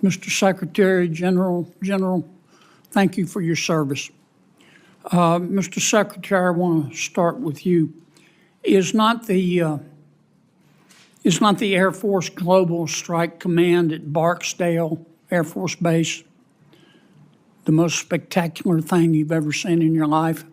Mr. Secretary General, thank you for your service. Mr. Secretary, I want to start with you. Is not the Air Force Global Strike Command at Barksdale Air Force Base the most spectacular thing you've ever seen in your life?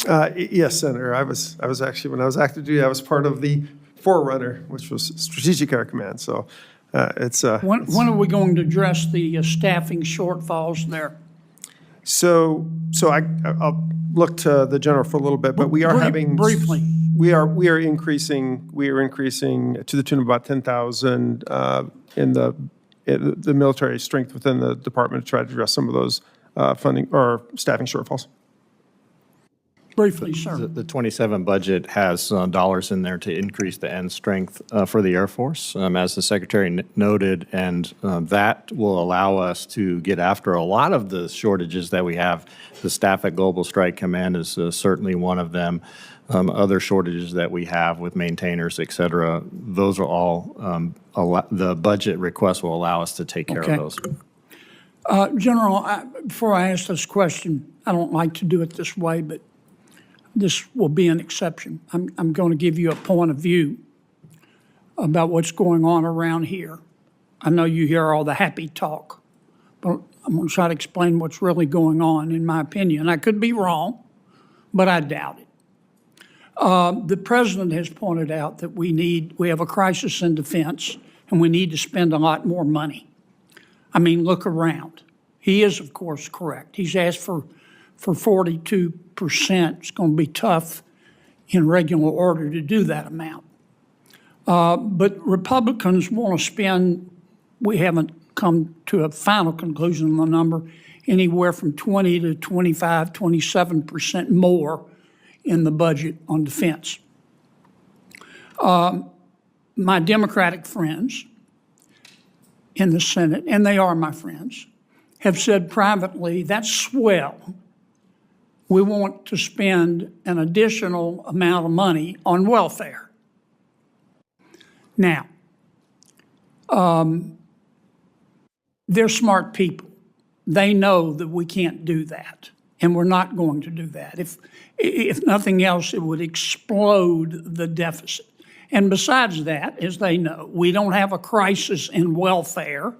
Yes, Senator. I was actually, when I was active duty, I was part of the Forerunner, which was Strategic Air Command. So When are we going to address the staffing shortfalls there? So I'll look to the general for a little bit, but we are having briefly. We are increasing to the tune of about 10,000 in the military strength within the department to try to address some of those funding or staffing shortfalls. Briefly, sir. The 27 budget has dollars in there to increase the end strength for the Air Force, as the Secretary noted, and that will allow us to get after a lot of the shortages that we have. The staff at Global Strike Command is certainly one of them. Other shortages that we have with maintainers, et cetera, those are all, the budget request will allow us to take care Okay. of those. General, before I ask this question, I don't like to do it this way, but this will be an exception. I'm going to give you a point of view about what's going on around here. I know you hear all the happy talk, but I'm going to try to explain what's really going on, in my opinion. I could be wrong, but I doubt it. The president has pointed out that we have a crisis in defense, and we need to spend a lot more money. I mean, look around. He is, of course, correct. He's asked for 42%. It's going to be tough in regular order to do that amount. But Republicans want to spend, we haven't come to a final conclusion on the number, anywhere from 20 to 25, 27% more in the budget on defense. My Democratic friends in the Senate, and they are my friends, have said privately, that's swell. We want to spend an additional amount of money on welfare. Now, they're smart people. They know that we can't do that, and we're not going to do that. If nothing else, it would explode the deficit. And besides that, as they know, we don't have a crisis in welfare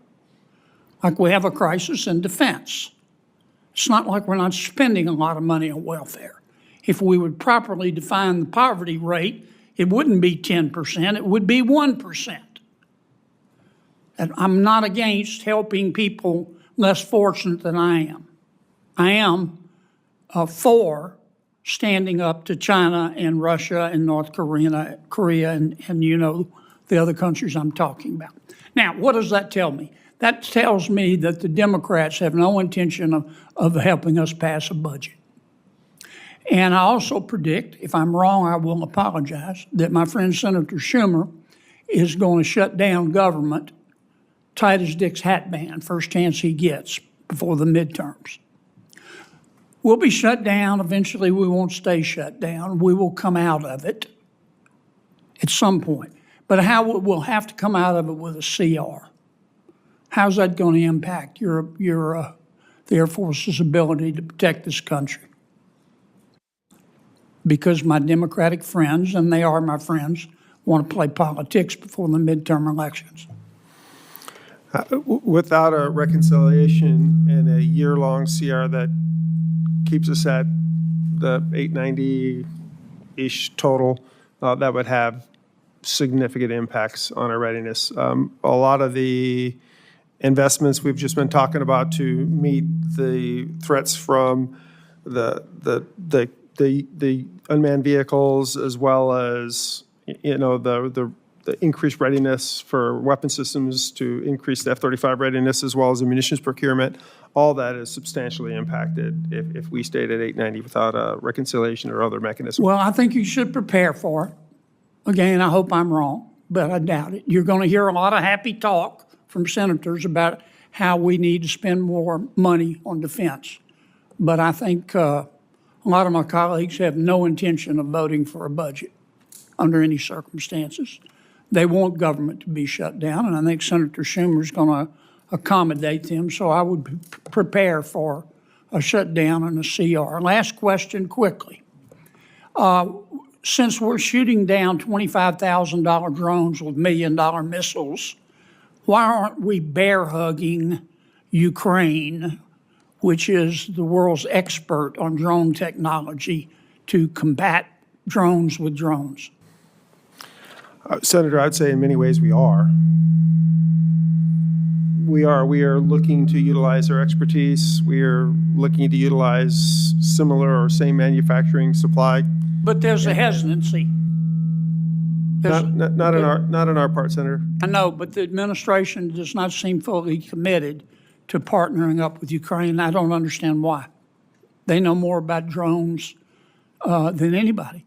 like we have a crisis in defense. It's not like we're not spending a lot of money on welfare. If we would properly define the poverty rate, it wouldn't be 10%, it would be 1%. And I'm not against helping people less fortunate than I am. I am for standing up to China and Russia and North Korea and you know the other countries I'm talking about. Now, what does that tell me? That tells me that the Democrats have no intention of helping us pass a budget. And I also predict, if I'm wrong, I will apologize, that my friend Senator Schumer is going to shut down government tight as Dick's hat band, first chance he gets before the midterms. We'll be shut down. Eventually, we won't stay shut down. We will come out of it at some point. But we'll have to come out of it with a CR. How's that going to impact the Air Force's ability to protect this country? Because my Democratic friends, and they are my friends, want to play politics before the midterm elections. Without a reconciliation and a year-long CR that keeps us at the 890-ish total, that would have significant impacts on our readiness. A lot of the investments we've just been talking about to meet the threats from the unmanned vehicles, as well as the increased readiness for weapon systems, to increase the F-35 readiness, as well as the munitions procurement. All that is substantially impacted if we stayed at 890 without a reconciliation or other mechanism. Well, I think you should prepare for it. Again, I hope I'm wrong, but I doubt it. You're going to hear a lot of happy talk from senators about how we need to spend more money on defense. But I think a lot of my colleagues have no intention of voting for a budget under any circumstances. They want government to be shut down, and I think Senator Schumer's going to accommodate them, so I would prepare for a shutdown and a CR. Last question, quickly. Since we're shooting down $25,000 drones with $1 million missiles, why aren't we bear hugging Ukraine, which is the world's expert on drone technology, to combat drones with drones? Senator, I'd say in many ways we are. We are looking to utilize our expertise. We are looking to utilize similar or same manufacturing supply. But there's a hesitancy. Not on our part, Senator. I know, but the administration does not seem fully committed to partnering up with Ukraine. I don't understand why. They know more about drones than anybody.